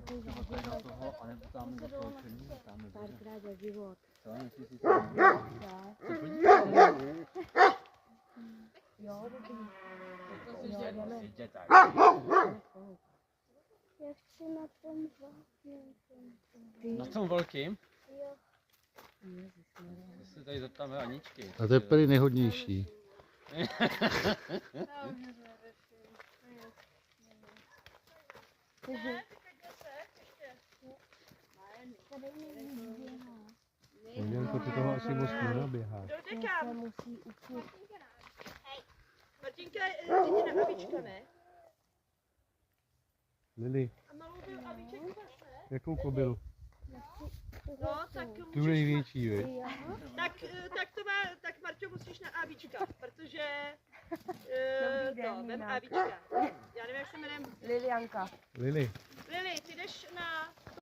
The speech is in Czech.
třeba tady do toho, anebo tam do toho černý, tam nebo Párkrát za život. co, jestli si tam Jo, jde tak. Já chci na tom Na tom velkým? Jo. My se tady zeptáme Aničky. A to je prý nejhodnější. Janko, ty toho asi moc nenaběhá. se musí učit. Martinka je dětina Avička, ne? Lili, A malou byl Aviček pase? jakou kobylu? No, tak Tu můžeš... největší, viď? Tak Marťo musíš na Avička, protože Dobrý den, to, vem Nina. Avička. Já nevím, jak se jmenuje. Lilianka. Lili, Lili, ty jdeš na